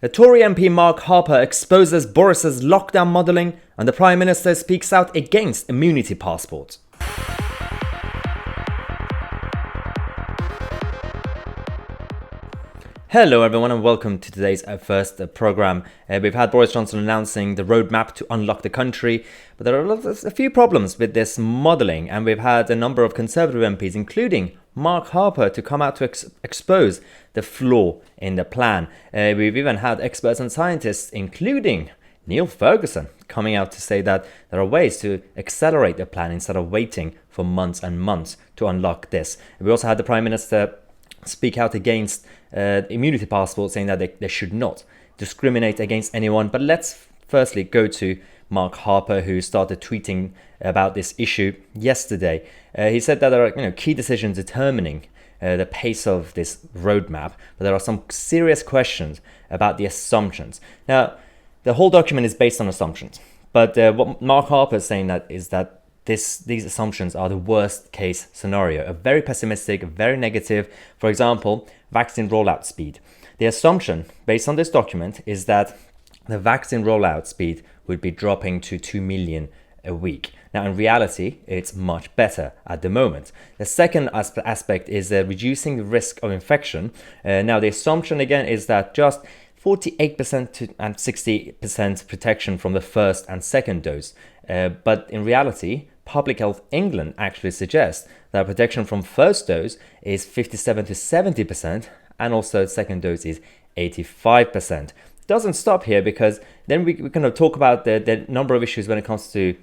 The Tory MP Mark Harper exposes Boris's lockdown modelling, and the Prime Minister speaks out against immunity passports. Hello everyone and welcome to today's first programme. We've had Boris Johnson announcing the roadmap to unlock the country, but there are a few problems with this modelling, and we've had a number of Conservative MPs, including Mark Harper, to come out to expose the flaw in the plan. We've even had experts and scientists, including Neil Ferguson, coming out to say that there are ways to accelerate the plan instead of waiting for months and months to unlock this. We also had the Prime Minister speak out against immunity passports, saying that they should not discriminate against anyone. But let's firstly go to Mark Harper, who started tweeting about this issue yesterday. He said that there are key decisions determining the pace of this roadmap, but there are some serious questions about the assumptions. Now, the whole document is based on assumptions, but what Mark Harper is saying is that these assumptions are the worst case scenario, a very pessimistic, very negative. For example, vaccine rollout speed. The assumption based on this document is that the vaccine rollout speed would be dropping to 2 million a week. Now, in reality, it's much better at the moment. The second aspect is reducing the risk of infection. Now, the assumption again is that just 48% and 60% protection from the first and second dose. But in reality, Public Health England actually suggests that protection from first dose is 57 to 70%, and also second dose is 85%. Doesn't stop here, because then we kind of talk about the number of issues when it comes to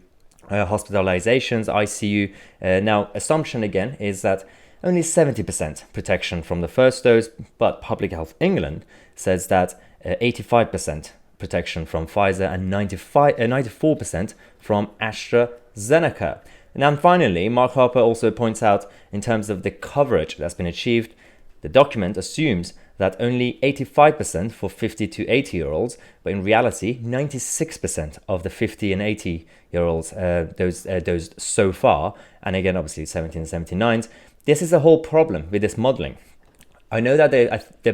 hospitalizations, ICU. Now, assumption again is that only 70% protection from the first dose, but Public Health England says that 85% protection from Pfizer and 94% from AstraZeneca. And finally, Mark Harper also points out, in terms of the coverage that's been achieved, the document assumes that only 85% for 50 to 80-year-olds, but in reality, 96% of the 50 and 80-year-olds dosed so far, and again, obviously 17 and 79s. This is a whole problem with this modelling. I know that the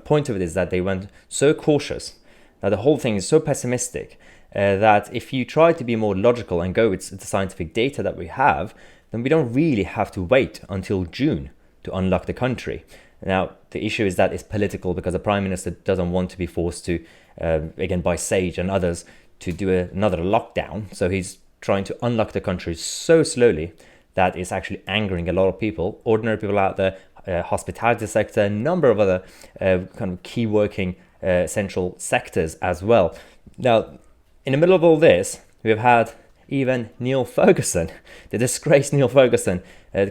point of it is that they went so cautious, that the whole thing is so pessimistic, that if you try to be more logical and go with the scientific data that we have, then we don't really have to wait until June to unlock the country. Now, the issue is that it's political, because the Prime Minister doesn't want to be forced to, again, by Sage and others, to do another lockdown. So he's trying to unlock the country so slowly that it's actually angering a lot of people, ordinary people out there, hospitality sector, a number of other kind of key working essential sectors as well. Now, in the middle of all this, we've had even Neil Ferguson, the disgraced Neil Ferguson,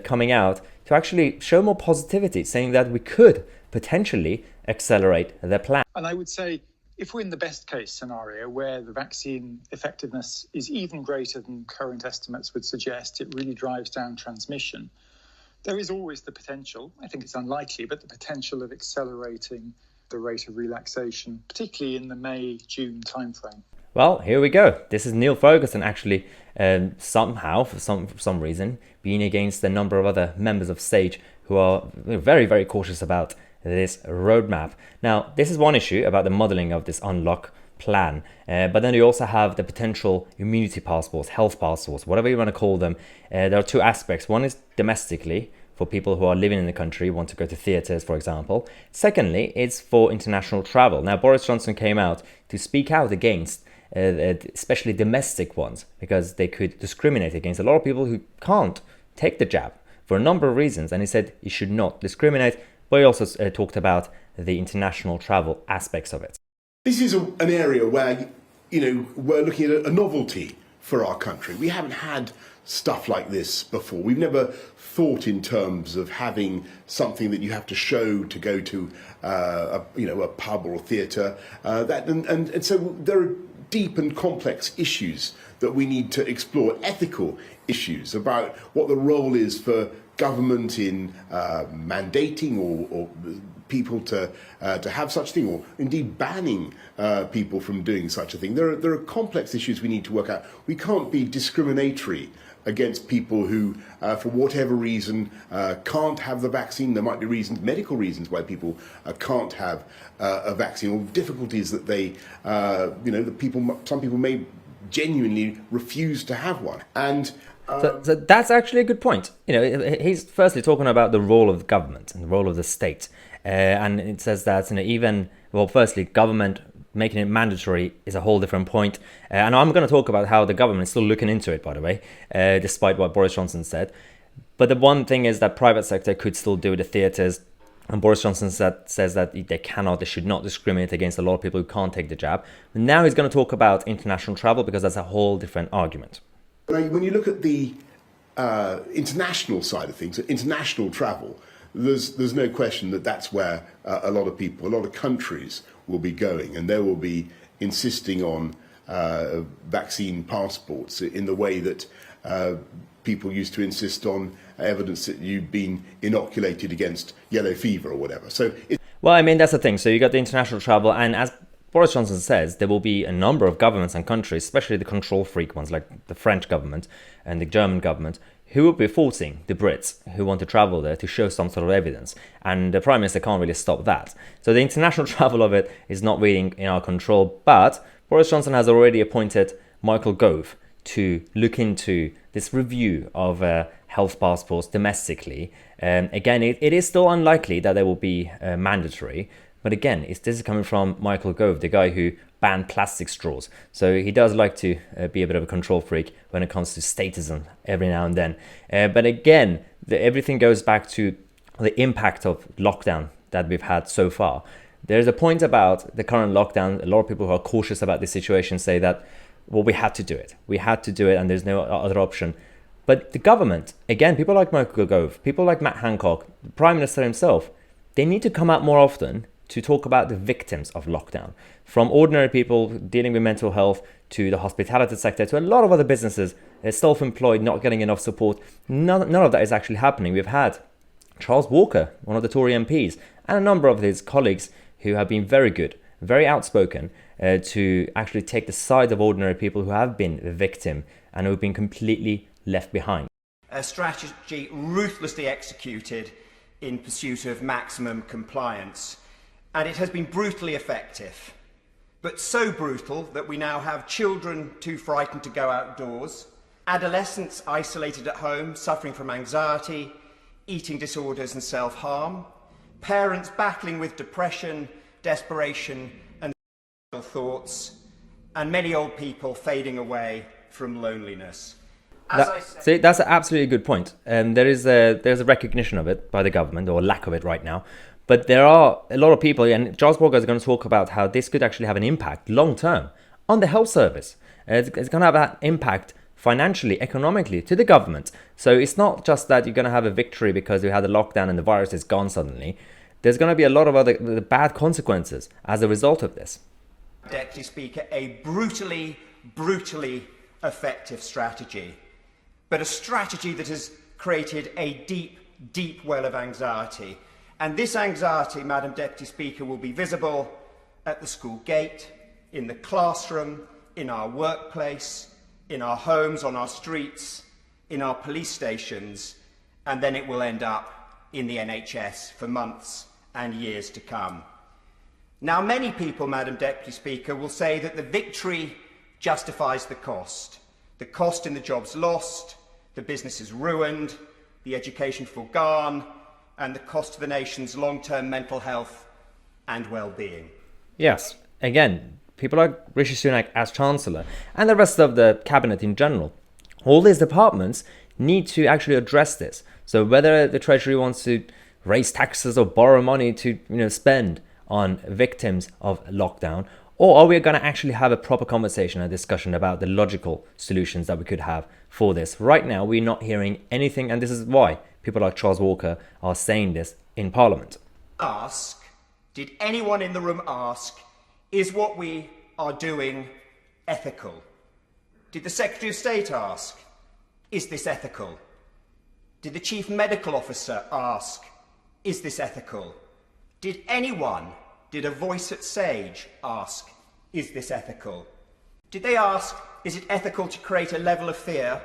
coming out to actually show more positivity, saying that we could potentially accelerate the plan. And I would say, if we're in the best case scenario where the vaccine effectiveness is even greater than current estimates would suggest, it really drives down transmission, there is always the potential, I think it's unlikely, but the potential of accelerating the rate of relaxation, particularly in the May-June timeframe. Well, here we go. This is Neil Ferguson actually somehow, for some reason, being against a number of other members of Sage who are very, very cautious about this roadmap. Now, this is one issue about the modelling of this unlock plan, but then you also have the potential immunity passports, health passports, whatever you want to call them. There are two aspects. One is domestically, for people who are living in the country, want to go to theatres, for example. Secondly, it's for international travel. Now, Boris Johnson came out to speak out against especially domestic ones, because they could discriminate against a lot of people who can't take the jab for a number of reasons. And he said he should not discriminate, but he also talked about the international travel aspects of it. This is an area where, we're looking at a novelty for our country. We haven't had stuff like this before. We've never thought in terms of having something that you have to show to go to a pub or a theatre. And so there are deep and complex issues that we need to explore, ethical issues about what the role is for government in mandating or people to have such a thing, or indeed banning people from doing such a thing. There are complex issues we need to work out. We can't be discriminatory against people who, for whatever reason, can't have the vaccine. There might be reasons, medical reasons, why people can't have a vaccine, or difficulties that they, some people may genuinely refuse to have one. And so that's actually a good point. He's firstly talking about the role of the government and the role of the state, and it says that firstly, government making it mandatory is a whole different point. And I'm going to talk about how the government is still looking into it, by the way, despite what Boris Johnson said. But the one thing is that private sector could still do the theatres. And Boris Johnson says that they should not discriminate against a lot of people who can't take the jab. And now he's going to talk about international travel, because that's a whole different argument. When you look at the international side of things, international travel, there's no question that that's where a lot of countries will be going, and they will be insisting on vaccine passports in the way that people used to insist on evidence that you've been inoculated against yellow fever or whatever. That's the thing. So you got the international travel, and as Boris Johnson says, there will be a number of governments and countries, especially the control freak ones like the French government and the German government, who will be forcing the Brits who want to travel there to show some sort of evidence. And the Prime Minister can't really stop that. So the international travel of it is not really in our control. But Boris Johnson has already appointed Michael Gove to look into this review of health passports domestically. Again, it is still unlikely that they will be mandatory. But again, this is coming from Michael Gove, the guy who banned plastic straws. So he does like to be a bit of a control freak when it comes to statism every now and then. But again, everything goes back to the impact of lockdown that we've had so far. There's a point about the current lockdown. A lot of people who are cautious about this situation say that, well, we had to do it. We had to do it and there's no other option. But the government, again, people like Michael Gove, people like Matt Hancock, the Prime Minister himself, they need to come out more often to talk about the victims of lockdown, from ordinary people dealing with mental health to the hospitality sector to a lot of other businesses, self-employed, not getting enough support. None of that is actually happening. We've had Charles Walker, one of the Tory MPs, and a number of his colleagues who have been very good, very outspoken, to actually take the side of ordinary people who have been the victim and who have been completely left behind. A strategy ruthlessly executed in pursuit of maximum compliance. And it has been brutally effective, but so brutal that we now have children too frightened to go outdoors, adolescents isolated at home, suffering from anxiety, eating disorders and self-harm, parents battling with depression, desperation and suicidal thoughts, and many old people fading away from loneliness. That's an absolutely good point. There's a recognition of it by the government, or lack of it right now. But there are a lot of people, and Charles Walker is going to talk about how this could actually have an impact long term on the health service. It's going to have an impact financially, economically to the government. So it's not just that you're going to have a victory because you had a lockdown and the virus is gone suddenly. There's going to be a lot of other bad consequences as a result of this. Deputy Speaker, a brutally effective strategy, but a strategy that has created a deep well of anxiety. And this anxiety, Madam Deputy Speaker, will be visible at the school gate, in the classroom, in our workplace, in our homes, on our streets, in our police stations, and then it will end up in the NHS for months and years to come. Now, many people, Madam Deputy Speaker, will say that the victory justifies the cost in the jobs lost, the businesses ruined, the education forgone, and the cost to the nation's long-term mental health and well-being. Yes, again, people like Rishi Sunak as Chancellor and the rest of the cabinet in general, all these departments need to actually address this. So whether the Treasury wants to raise taxes or borrow money to spend on victims of lockdown, or are we going to actually have a proper conversation and discussion about the logical solutions that we could have for this? Right now, we're not hearing anything, and this is why people like Charles Walker are saying this in Parliament. Did anyone in the room ask, is what we are doing ethical? Did the Secretary of State ask, is this ethical? Did the Chief Medical Officer ask, is this ethical? Did a voice at Sage ask, is this ethical? Did they ask, is it ethical to create a level of fear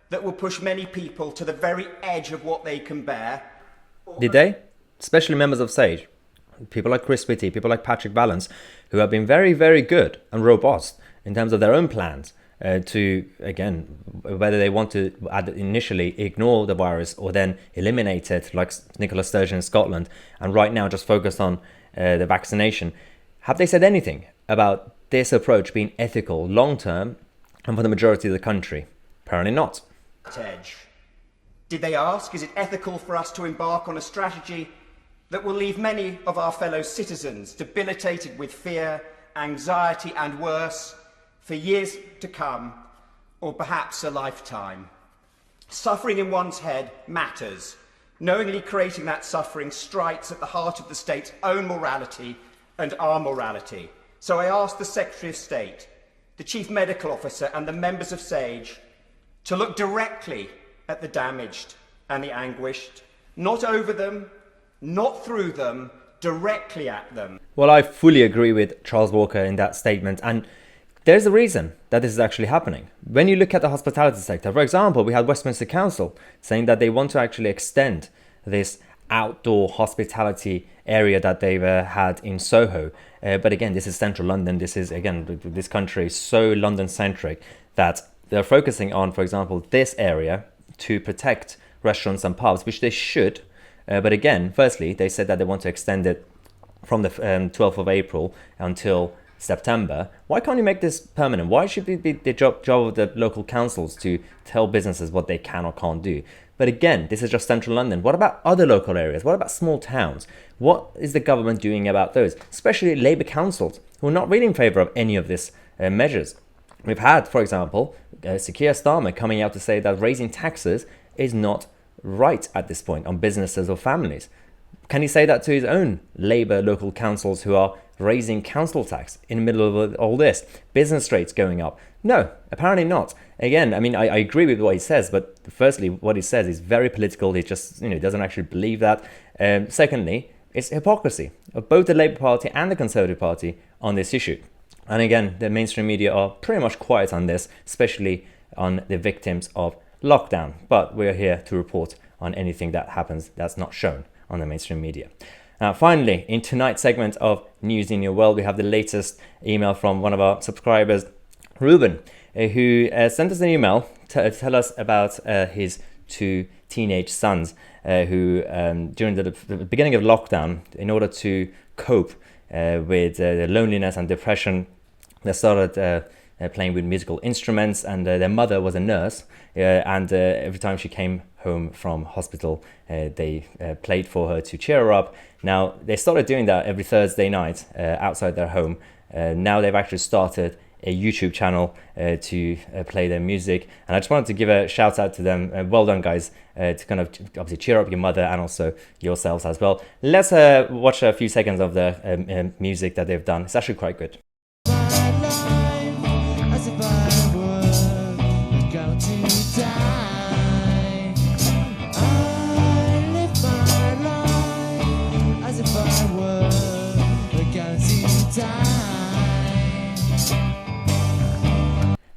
that will push many people to the very edge of what they can bear? Did they? Especially members of Sage. People like Chris Whitty, people like Patrick Vallance, who have been very, very good and robust in terms of their own plans to, again, whether they want to initially ignore the virus or then eliminate it, like Nicola Sturgeon in Scotland, and right now just focus on the vaccination. Have they said anything about this approach being ethical long-term and for the majority of the country? Apparently not. Edge. Did they ask, is it ethical for us to embark on a strategy that will leave many of our fellow citizens debilitated with fear, anxiety and worse for years to come, or perhaps a lifetime? Suffering in one's head matters. Knowingly creating that suffering strikes at the heart of the state's own morality and our morality. So I ask the Secretary of State, the Chief Medical Officer and the members of SAGE to look directly at the damaged and the anguished, not over them, not through them, directly at them. Well, I fully agree with Charles Walker in that statement, and there's a reason that this is actually happening. When you look at the hospitality sector, for example, we had Westminster Council saying that they want to actually extend this outdoor hospitality area that they've had in Soho. But again, this is central London. This is, again, this country is so London-centric that they're focusing on, for example, this area to protect restaurants and pubs, which they should. But again, firstly, they said that they want to extend it from the 12th of April until September. Why can't you make this permanent? Why should it be the job of the local councils to tell businesses what they can or can't do? But again, this is just central London. What about other local areas? What about small towns? What is the government doing about those? Especially Labour councils, who are not really in favour of any of these measures. We've had, for example, Sir Keir Starmer coming out to say that raising taxes is not right at this point on businesses or families. Can he say that to his own Labour local councils who are raising council tax in the middle of all this? Business rates going up? No, apparently not. Again, I mean, I agree with what he says, but firstly, what he says is very political. He just, doesn't actually believe that. Secondly, it's hypocrisy of both the Labour Party and the Conservative Party on this issue. And again, the mainstream media are pretty much quiet on this, especially on the victims of lockdown. But we're here to report on anything that happens that's not shown on the mainstream media. Now, finally, in tonight's segment of News in Your World, we have the latest email from one of our subscribers, Ruben, who sent us an email to tell us about his two teenage sons who, during the beginning of lockdown, in order to cope with the loneliness and depression, they started playing with musical instruments, and their mother was a nurse, and every time she came home from hospital, they played for her to cheer her up. Now, they started doing that every Thursday night outside their home. Now they've actually started a YouTube channel to play their music, and I just wanted to give a shout out to them. Well done, guys, to kind of obviously cheer up your mother and also yourselves as well. Let's watch a few seconds of the music that they've done. It's actually quite good.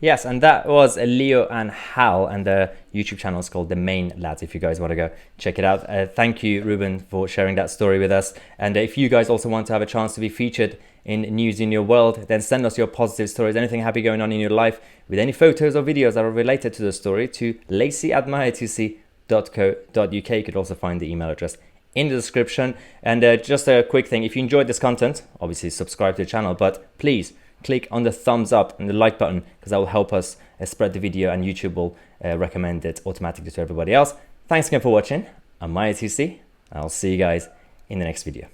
Yes, and that was Leo and Hal, and the YouTube channel is called The Main Lads, if you guys want to go check it out. Thank you, Ruben, for sharing that story with us. And if you guys also want to have a chance to be featured in News in Your World, then send us your positive stories, anything happy going on in your life, with any photos or videos that are related to the story, to lacey@mytc.co.uk. You could also find the email address in the description. And just a quick thing, if you enjoyed this content, obviously subscribe to the channel, but please click on the thumbs up and the like button, because that will help us spread the video, and YouTube will recommend it automatically to everybody else. Thanks again for watching. I'm MyTC, and I'll see you guys in the next video.